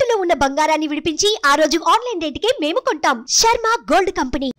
తాకట్టులో ఉన్న బంగారాన్ని విడిపించి ఆ రోజు ఆన్లైన్ రేటుకే మేము కొంటాం. Sharma gold company.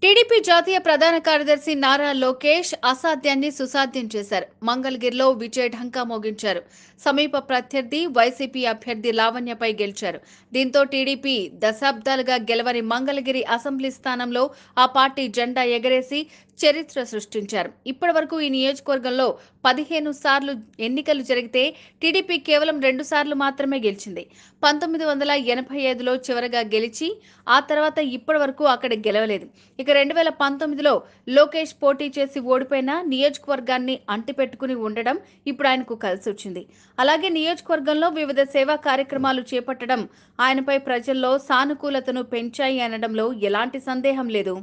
టీడీపీ జాతీయ ప్రధాన కార్యదర్శి నారా లోకేష్ అసాధ్యాన్ని సుసాధ్యం చేశారు. మంగళగిరిలో విజయ ఢంకా మోగించారు. సమీప ప్రత్యర్థి వైసీపీ అభ్యర్థి లావణ్యపై గెలిచారు. దీంతో టీడీపీ దశాబ్దాలుగా గెలవని మంగళగిరి అసెంబ్లీ స్థానంలో ఆ పార్టీ జెండా ఎగరేసి చరిత్ర సృష్టించారు. ఇప్పటి వరకు ఈ నియోజకవర్గంలో 15 సార్లు ఎన్నికలు జరిగితే టీడీపీ కేవలం 2 సార్లు మాత్రమే గెలిచింది. 1985లో చివరగా గెలిచి ఆ తర్వాత ఇప్పటి వరకు అక్కడ గెలవలేదు. ఇక 2019లో లోకేష్ పోటీ చేసి ఓడిపోయిన నియోజకవర్గాన్ని అంటిపెట్టుకుని ఉండడం ఇప్పుడు ఆయనకు కలిసి వచ్చింది. అలాగే నియోజకవర్గంలో వివిధ సేవా కార్యక్రమాలు చేపట్టడం ఆయనపై ప్రజల్లో సానుకూలతను పెంచాయి అనడంలో ఎలాంటి సందేహం లేదు.